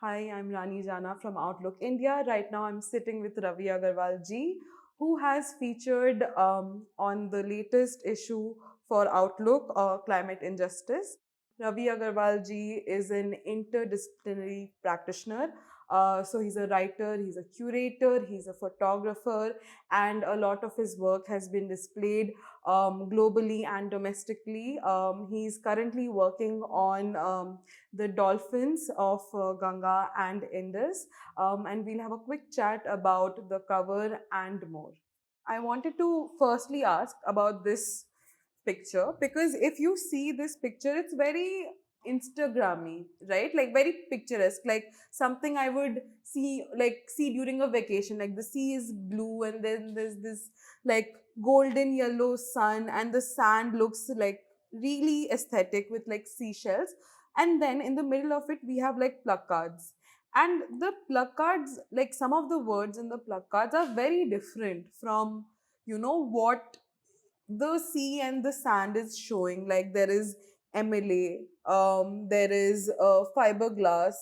Hi, I'm Rani Jana from Outlook India. Right now, I'm sitting with Ravi Agarwal ji, who has featured on the latest issue for Outlook, Climate Injustice. Ravi Agarwal ji is an interdisciplinary practitioner. So he's a writer, he's a curator, he's a photographer, and a lot of his work has been displayed globally and domestically. He's currently working on the Dolphins of Ganga and Indus, and we'll have a quick chat about the cover and more. I wanted to firstly ask about this picture because if you see this picture, it's very Instagrammy, right? Like very picturesque, like something I would see during a vacation. Like the sea is blue, and then there's this like golden yellow sun, and the sand looks like really aesthetic with like seashells. And then in the middle of it, we have like placards. And the placards, like some of the words in the placards are very different from what the sea and the sand is showing. Like there is MLA, there is fiberglass,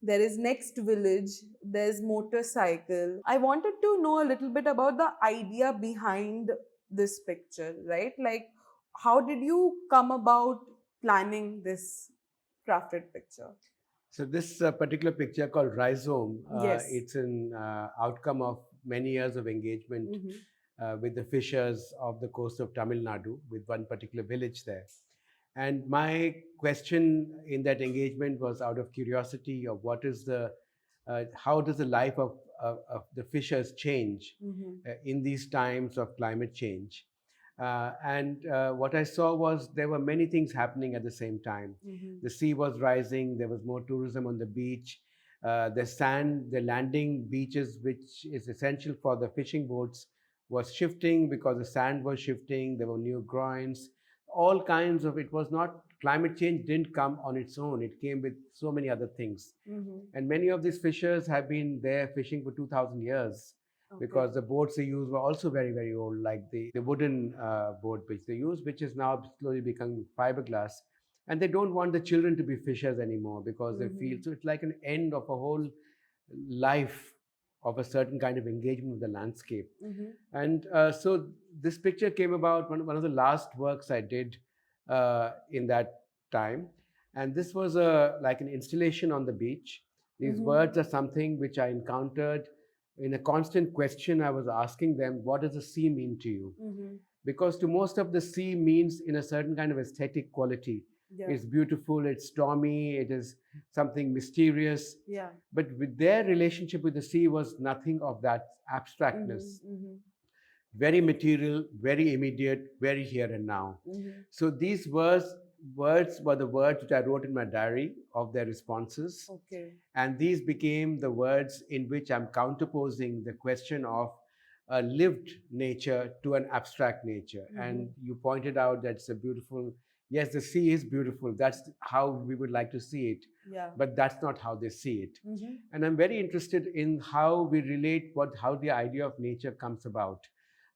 there is next village, there's motorcycle. I wanted to know a little bit about the idea behind this picture, right? Like how did you come about planning this crafted picture? So this particular picture called Rhizome, Yes. it's an outcome of many years of engagement Mm-hmm. with the fishers of the coast of Tamil Nadu, with one particular village there. And my question in that engagement was out of curiosity of how does the life of the fishers change Mm-hmm. in these times of climate change? And what I saw was there were many things happening at the same time. Mm-hmm. The sea was rising, there was more tourism on the beach. The landing beaches, which is essential for the fishing boats, was shifting because the sand was shifting. There were new groins, all kinds of. It was not climate change didn't come on its own. It came with so many other things. Mm-hmm. And many of these fishers have been there fishing for 2,000 years Okay. because the boats they used were also very, very old, like the wooden boat which they use, which is now slowly becoming fiberglass. And they don't want the children to be fishers anymore because they feel Mm-hmm. so it's like an end of a whole life of a certain kind of engagement with the landscape. Mm-hmm. And so this picture came about one of the last works I did in that time. And this was like an installation on the beach. These Mm-hmm. words are something which I encountered in a constant question. I was asking them, what does the sea mean to you? Mm-hmm. Because to most of the sea means in a certain kind of aesthetic quality. Yeah. It's beautiful, it's stormy, it is something mysterious. Yeah. But with their relationship with the sea was nothing of that abstractness. Mm-hmm. Mm-hmm. Very material, very immediate, very here and now. Mm-hmm. So these words were the words which I wrote in my diary of their responses. Okay. And these became the words in which I'm counterposing the question of a lived nature to an abstract nature. Mm-hmm. And you pointed out that it's a beautiful, yes, the sea is beautiful. That's how we would like to see it. Yeah. But that's not how they see it. Mm-hmm. And I'm very interested in how we relate how the idea of nature comes about,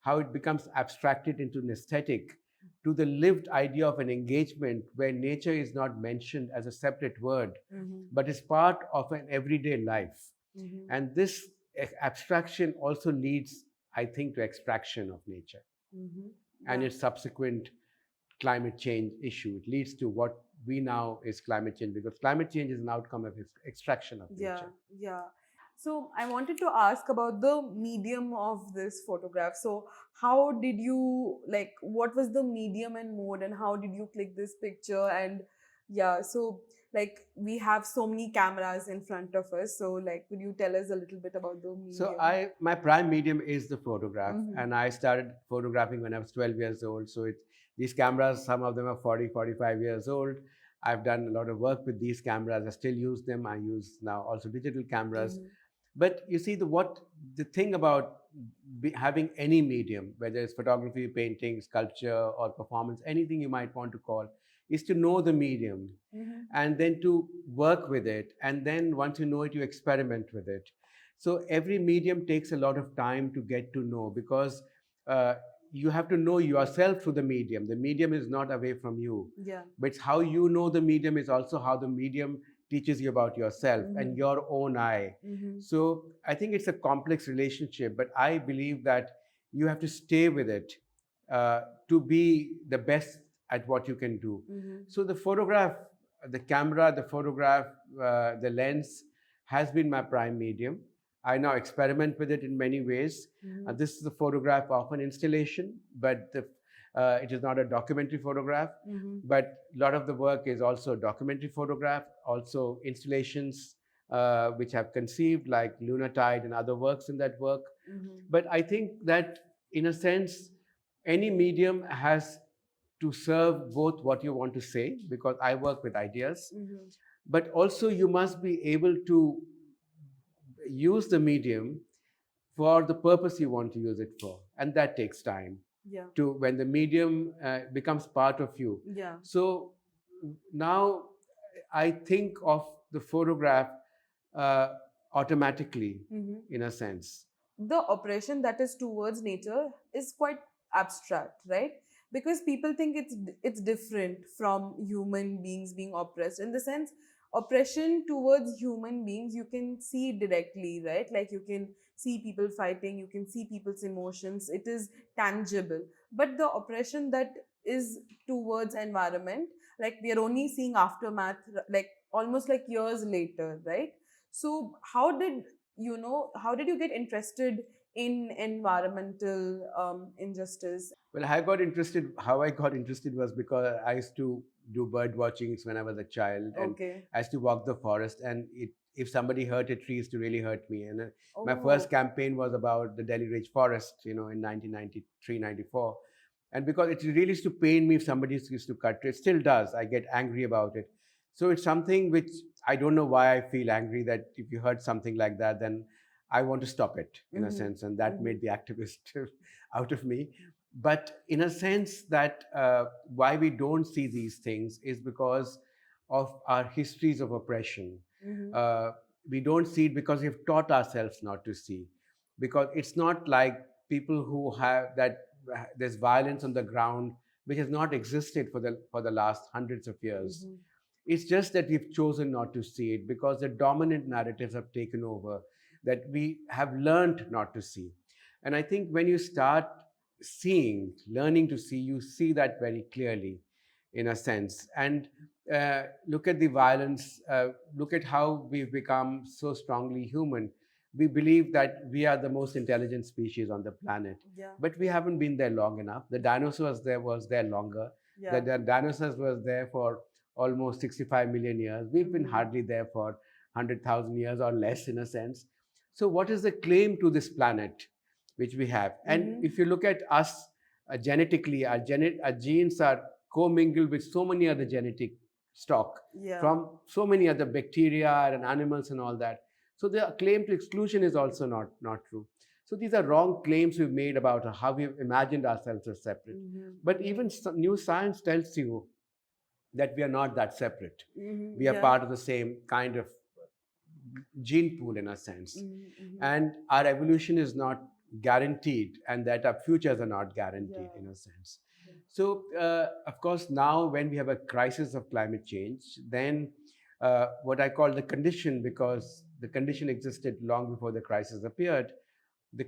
how it becomes abstracted into an aesthetic, to the lived idea of an engagement where nature is not mentioned as a separate word, Mm-hmm. but is part of an everyday life. Mm-hmm. And this abstraction also leads, I think, to extraction of nature Mm-hmm. and Yeah. its subsequent climate change issue. It leads to what we now is climate change, because climate change is an outcome of extraction of Yeah. nature. Yeah. So I wanted to ask about the medium of this photograph. So how did you like what was the medium and mode, and how did you click this picture? And yeah, so like we have so many cameras in front of us. So like could you tell us a little bit about the So medium? my prime medium is the photograph, Mm-hmm. and I started photographing when I was 12 years old. So these cameras, some of them are 40, 45 years old. I've done a lot of work with these cameras. I still use them. I use now also digital cameras. Mm-hmm. But you see, the thing about having any medium, whether it's photography, painting, sculpture, or performance, anything you might want to call, is to know the medium Mm-hmm. and then to work with it. And then once you know it, you experiment with it. So every medium takes a lot of time to get to know, because uh, you have to know yourself through the medium. The medium is not away from you, Yeah. but it's how you know the medium is also how the medium teaches you about yourself and your own I. So I think it's a complex relationship, but I believe that you have to stay with it to be the best at what you can do. So the photograph, the camera, the photograph, the lens has been my prime medium. I now experiment with it in many ways. This is a photograph of an installation, but it is not a documentary photograph. But a lot of the work is also documentary photograph, also installations which have conceived, like Lunar Tide and other works in that work. But I think that, in a sense, any medium has to serve both what you want to say, because I work with ideas, but also you must be able to use the medium for the purpose you want to use it for, and that takes time. Yeah. To when the medium becomes part of you. Yeah. So now I think of the photograph uh, automatically, in a sense. The oppression that is towards nature is quite abstract, right? Because people think it's different from human beings being oppressed. In the sense, oppression towards human beings you can see directly, right? Like you can see people fighting, you can see people's emotions, it is tangible. But the oppression that is towards environment, like we are only seeing aftermath, like almost like years later, right? So how did you get interested in environmental injustice? Well, how I got interested was because I used to do bird watchings when I was a child, and Okay. I used to walk the forest, and if somebody hurt a tree, it used to really hurt me. And my Oh. first campaign was about the Delhi Ridge Forest, in 1993, 94. And because it really used to pain me if somebody used to cut it, it still does. I get angry about it. So it's something which I don't know why I feel angry, that if you hurt something like that, then I want to stop it, in a sense. And that made the activist out of me. But in a sense, that why we don't see these things is because of our histories of oppression. Uh, we don't see it because we've taught ourselves not to see. Because it's not like people who have that, there's violence on the ground which has not existed for the last hundreds of years. It's just that we've chosen not to see it because the dominant narratives have taken over, that we have learned not to see. And I think when you start learning to see, you see that very clearly, in a sense. And look at the violence, look at how we've become so strongly human. We believe that we are the most intelligent species on the planet, Yeah. but we haven't been there long enough. The dinosaurs was there longer. Yeah. The dinosaurs was there for almost 65 million years. We've been hardly there for 100,000 years or less, in a sense. So what is the claim to this planet which we have? And if you look at us genetically, our genes are commingled with so many other genetic stock, Yeah. from so many other bacteria and animals and all that. So the claim to exclusion is also not true. So these are wrong claims we've made about how we've imagined ourselves as separate. But even new science tells you that we are not that separate. We are Yeah. part of the same kind of gene pool, in a sense. And our evolution is not guaranteed, and that our futures are not guaranteed, Yeah. in a sense. So, of course, now when we have a crisis of climate change, then what I call the condition, because the condition existed long before the crisis appeared, the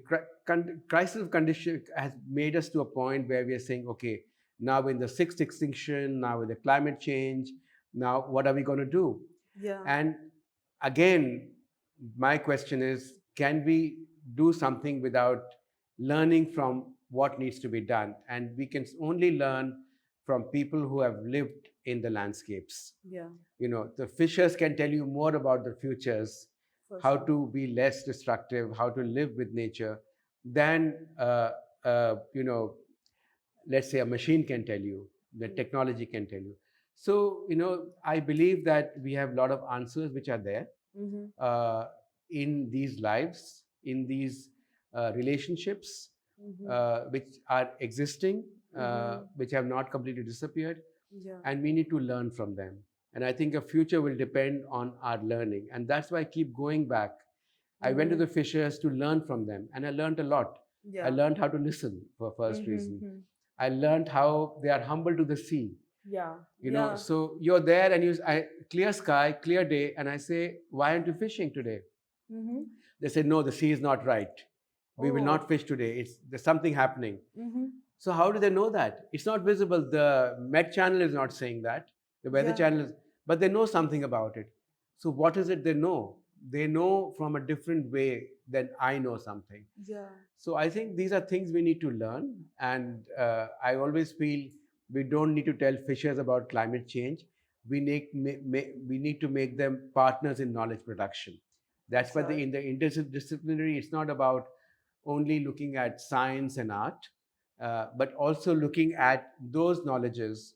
crisis of condition has made us to a point where we are saying, okay, now in the sixth extinction, now with the climate change, now what are we going to do? Yeah. And again, my question is, can we do something without learning from what needs to be done? And we can only learn from people who have lived in the landscapes. Yeah. The fishers can tell you more about the futures, For how sure. to be less destructive, how to live with nature, than let's say a machine can tell you, the technology can tell you. So I believe that we have a lot of answers which are there uh, in these lives, in these relationships which are existing, which have not completely disappeared, Yeah. and we need to learn from them. And I think a future will depend on our learning, and that's why I keep going back. I went to the fishers to learn from them, and I learned a lot. Yeah. I learned how to listen, for first reason. I learned how they are humble to the sea. Yeah. You know, Yeah. so you're there and clear sky, clear day, and I say, why aren't you fishing today? Mm-hmm. They say, no, the sea is not right. We will Oh. not fish today. There's something happening. Mm-hmm. So how do they know that? It's not visible. The Met channel is not saying that. The Weather Yeah. channel is, but they know something about it. So what is it they know? They know from a different way than I know something. Yeah. So I think these are things we need to learn. And I always feel we don't need to tell fishers about climate change. We need to make them partners in knowledge production. That's why Sure. in the interdisciplinary, it's not about only looking at science and art, but also looking at those knowledges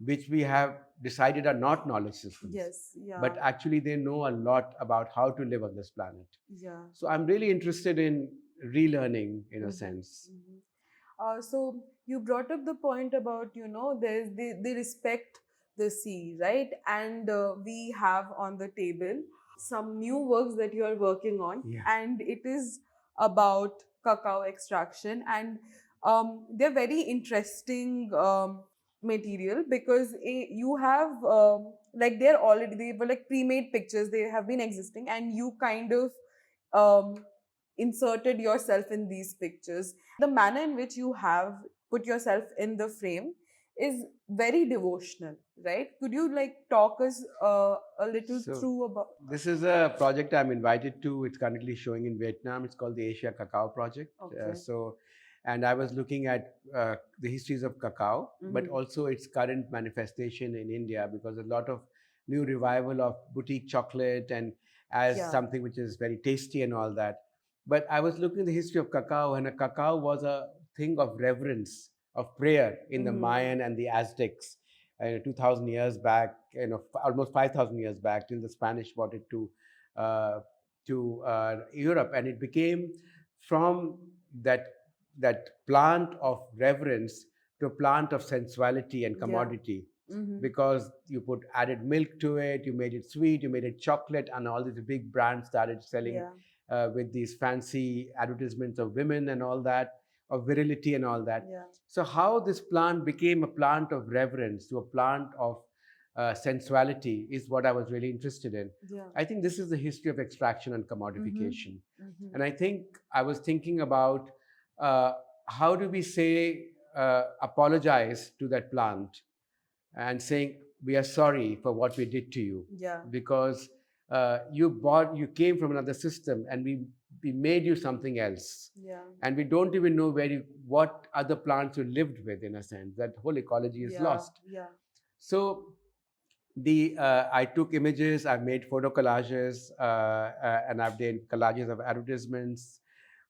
which we have decided are not knowledge systems, Yes. Yeah. but actually they know a lot about how to live on this planet. Yeah. So I'm really interested in relearning in a Mm-hmm. sense. Mm-hmm. So you brought up the point about, they respect the sea, right? And we have on the table some new works that you are working on, Yeah. and it is about cacao extraction, and they're very interesting material because you have they were like pre-made pictures, they have been existing, and you kind of um, inserted yourself in these pictures. The manner in which you have put yourself in the frame is very devotional, right? Could you like talk us a little So through about? this is a project I'm invited to. It's currently showing in Vietnam. It's called the Asia Cacao Project. Okay. And I was looking at the histories of cacao, but Mhm. also its current manifestation in India, because a lot of new revival of boutique chocolate and as Yeah. something which is very tasty and all that. But I was looking at the history of cacao, and a cacao was a thing of reverence, of prayer in the Mhm. Mayan and the Aztecs 2,000 years back, almost 5,000 years back, till the Spanish brought it uh, to Europe, and it became from that that plant of reverence to a plant of sensuality and Yeah. commodity, Mhm. because you put added milk to it, you made it sweet, you made it chocolate, and all these big brands started selling Yeah. with these fancy advertisements of women and all that, of virility and all that. Yeah. So, how this plant became a plant of reverence to a plant of sensuality is what I was really interested in. Yeah. I think this is the history of extraction and Mhm. commodification. Mhm. And I think I was thinking about uh, how do we say, apologize to that plant and saying, we are sorry for what we did to you, Yeah. because you came from another system, and we made you something else, Yeah. and we don't even know what other plants you lived with. In a sense, that whole ecology is Yeah. lost. Yeah. So I took images, I've made photo collages, and I've done collages of advertisements.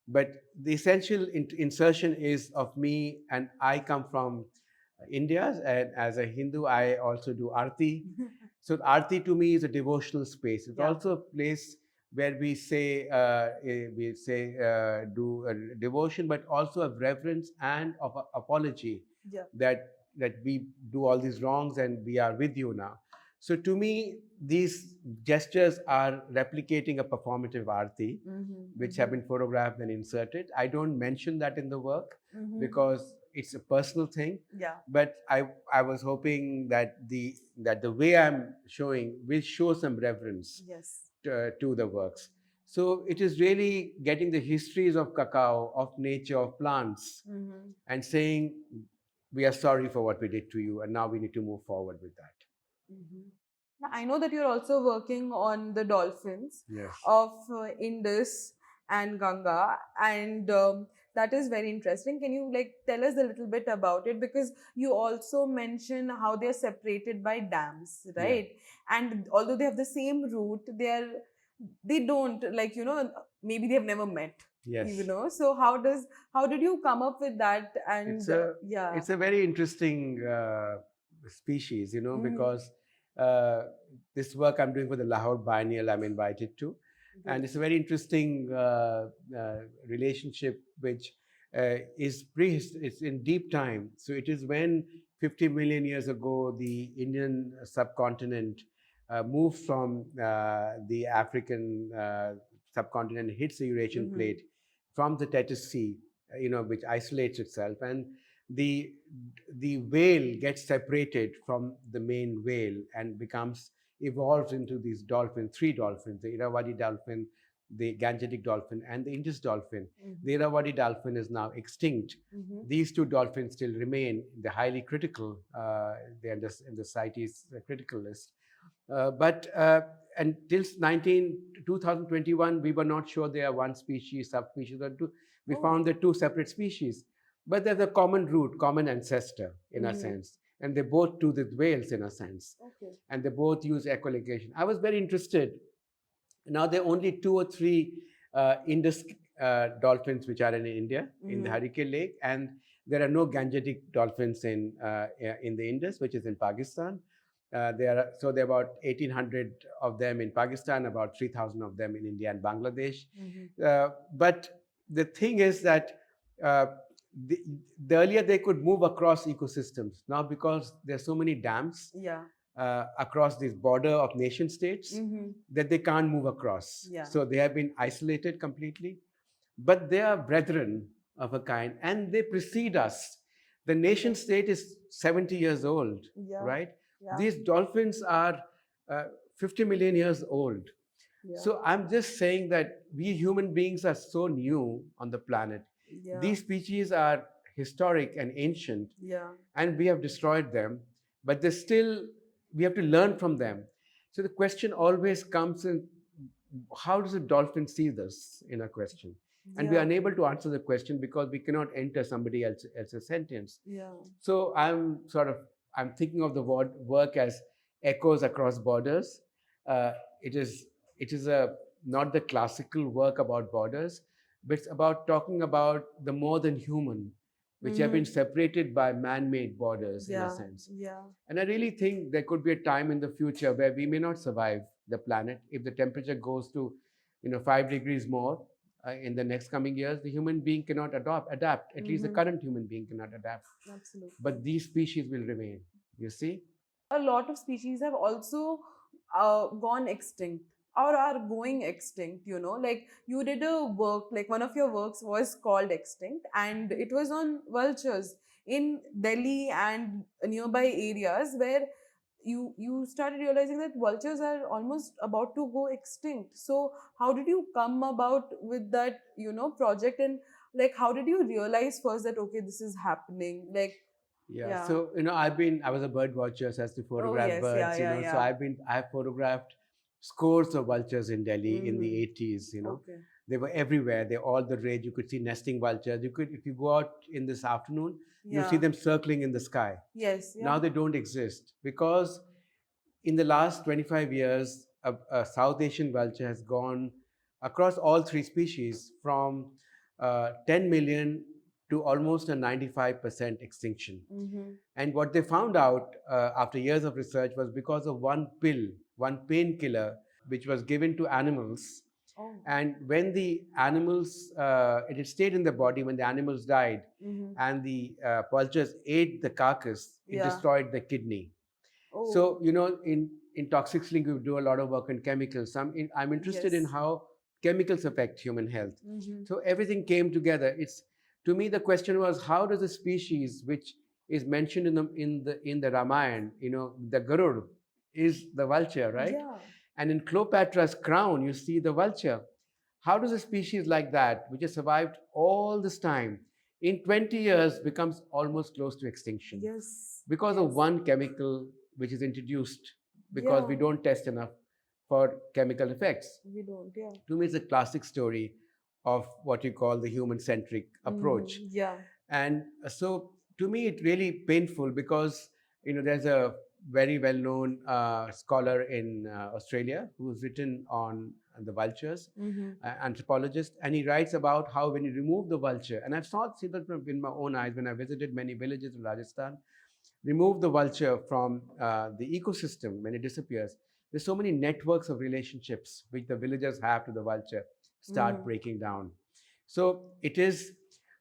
But the essential insertion is of me, and I come from India, and as a Hindu, I also do arti. So arti to me is a devotional space. It's Yeah. also a place where we say do a devotion, but also a reverence and of apology Yeah. that we do all these wrongs and we are with you now. So to me, these gestures are replicating a performative arti, Mhm. which have Mhm. been photographed and inserted. I don't mention that in the work Mhm. because it's a personal thing. Yeah. But I was hoping that the way I'm showing will show some reverence Yes. to the works. So it is really getting the histories of cacao, of nature, of plants, Mhm. and saying we are sorry for what we did to you, and now we need to move forward with that. Mhm. I know that you're also working on the dolphins Yes. of Indus and Ganga, and that is very interesting. Can you like tell us a little bit about it? Because you also mention how they're separated by dams, Yeah. right? And although they have the same route, they don't like maybe they've never met. Yes. So how did you come up with that? And yeah. It's a very interesting species, Mhm. because uh, this work I'm doing for the Lahore Biennial, I'm invited to, and Great. it's a very interesting relationship which it's in deep time. So it is when 50 million years ago the Indian subcontinent moved from the African subcontinent, hits the Eurasian Mhm. plate from the Tethys Sea, which isolates itself. And the the whale gets separated from the main whale and becomes evolves into these dolphins, three dolphins: the Irrawaddy dolphin, the Gangetic dolphin, and the Indus dolphin. Mm-hmm. The Irrawaddy dolphin is now extinct. Mm-hmm. These two dolphins still remain. They're highly critical. They're in the CITES critical list. But until 2021, we were not sure they are one species, subspecies, or two. We Oh. found they're two separate species. But there's a common root, common ancestor in a Mm-hmm. sense. And they both toothed whales in a sense. Okay. And they both use echolocation. I was very interested. Now there are only two or three Indus dolphins which are in India, in the Mm-hmm. Harike Lake, and there are no Gangetic dolphins in the Indus, which is in Pakistan. There are about 1,800 of them in Pakistan, about 3,000 of them in India and Bangladesh. Mm-hmm. But the thing is that uh, the, the earlier they could move across ecosystems. Now, because there are so many dams Yeah. across this border of nation states, Mm-hmm. that they can't move across. Yeah. So they have been isolated completely. But they are brethren of a kind, and they precede us. The nation state is 70 years old, Yeah. right? Yeah. These dolphins are 50 million years old. Yeah. So I'm just saying that we human beings are so new on the planet. Yeah. These species are historic and ancient, Yeah. and we have destroyed them, but they still, we have to learn from them. So the question always comes in, how does a dolphin see this in a question? And we are Yeah. unable to answer the question because we cannot enter somebody else's sentence. Yeah. So I'm thinking of the word work as echoes across borders. Uh, it is it is a not the classical work about borders, but it's about talking about the more than human, which have been Mm-hmm. separated by man-made borders in a Yeah. sense. Yeah. And I really think there could be a time in the future where we may not survive the planet if the temperature goes to, 5 degrees more in the next coming years. The human being cannot adapt. At least the Mm-hmm. current human being cannot adapt. Absolutely. But these species will remain. You see? A lot of species have also gone extinct or are going extinct, like you did a work, like one of your works was called Extinct, and it was on vultures in Delhi and nearby areas where you started realizing that vultures are almost about to go extinct. So how did you come about with that project, and like how did you realize first that okay, this is happening, like Yeah. yeah. So, I was a bird watcher, so as to Oh photograph yes, yeah, birds, yeah, so yeah. I've photographed scores of vultures in Delhi in the Mm-hmm. 80s. Okay. They were everywhere. They all the rage. You could see nesting vultures. If you go out in this afternoon, you'll see Yeah. them circling in the sky. Yes. Now Yeah. they don't exist because in the last 25 years, a South Asian vulture has gone across all three species from 10 million to almost a 95% extinction. Mm-hmm. And what they found out after years of research was because of one pill, one painkiller, which was given to animals. Oh. And when the animals, it had stayed in the body when the animals died, Mm-hmm. and the vultures ate the carcass, it Yeah. destroyed the kidney. Oh. So, in Toxics Link, we do a lot of work on chemicals. I'm interested in Yes. how chemicals affect human health. Mm-hmm. So everything came together. To me, the question was, how does a species which is mentioned in the Ramayana, the Garud is the vulture, right? Yeah. And in Cleopatra's crown, you see the vulture. How does a species like that, which has survived all this time, in 20 years becomes almost close to extinction? Yes. Because of Yes. one chemical which is introduced, because we Yeah. don't test enough for chemical effects. We don't. Yeah. To me, it's a classic story of what you call the human centric approach. Mm-hmm. Yeah. And so to me, it's really painful because, there's a very well known scholar in Australia who's written on the vultures, Mm-hmm. anthropologist, and he writes about how when you remove the vulture, and I've seen that in my own eyes when I visited many villages in Rajasthan, remove the vulture from the ecosystem when it disappears, there's so many networks of relationships which the villagers have to the vulture start Mm-hmm. breaking down. So it is,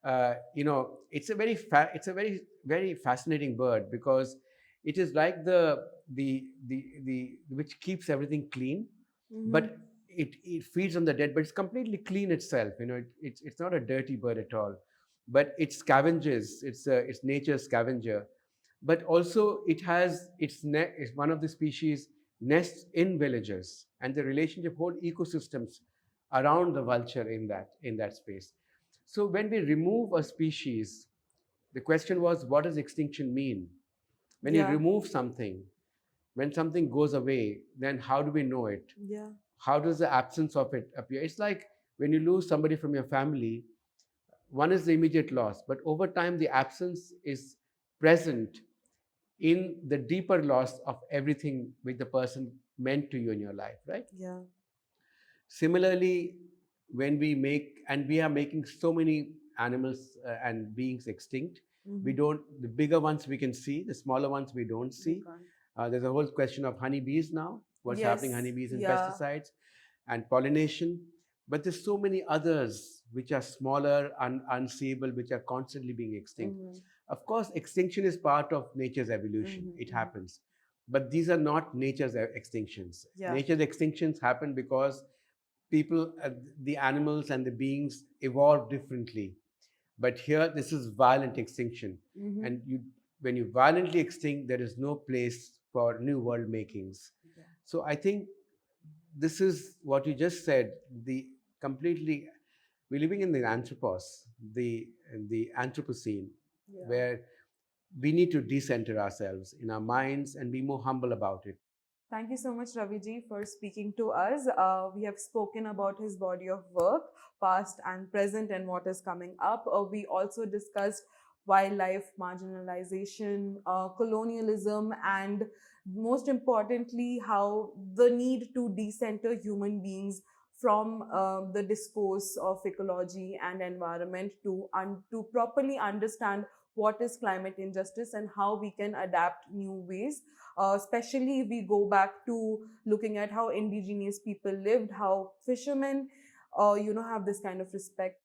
it's a very fascinating bird because it is like the which keeps everything clean, Mm-hmm. but it feeds on the dead, but it's completely clean itself. It's not a dirty bird at all. but it scavenges. It's nature's scavenger. But also it has it's one of the species nests in villages, and the relationship whole ecosystems around the vulture in that space. So when we remove a species, the question was, what does extinction mean? When you Yeah. remove something, when something goes away, then how do we know it? Yeah. How does the absence of it appear? It's like when you lose somebody from your family, one is the immediate loss, but over time the absence is present in the deeper loss of everything which the person meant to you in your life, right? Yeah. Similarly, when we make, and we are making so many animals and beings extinct, we Mm-hmm. don't, the bigger ones we can see, the smaller ones we don't We see. can't. There's a whole question of honeybees now, what's happening Yes. honeybees and Yeah. pesticides and pollination. But there's so many others which are smaller, unseeable, which are constantly being extinct. Mm-hmm. Of course, extinction is part of nature's evolution. It Mm-hmm. happens. But these are not nature's extinctions. Yeah. Nature's extinctions happen because people, the animals and the beings evolve differently. But here, this is violent extinction. Mm-hmm. And when you violently extinct, there is no place for new world makings. Yeah. So I think this is what you just said. The completely, we're living in the anthropos, the Anthropocene, Yeah. where we need to decenter ourselves in our minds and be more humble about it. Thank you so much, Raviji, for speaking to us. We have spoken about his body of work, past and present, and what is coming up. We also discussed wildlife marginalization, colonialism, and most importantly, how the need to decenter human beings from the discourse of ecology and environment to properly understand what is climate injustice and how we can adapt new ways, especially if we go back to looking at how indigenous people lived, how fishermen have this kind of respect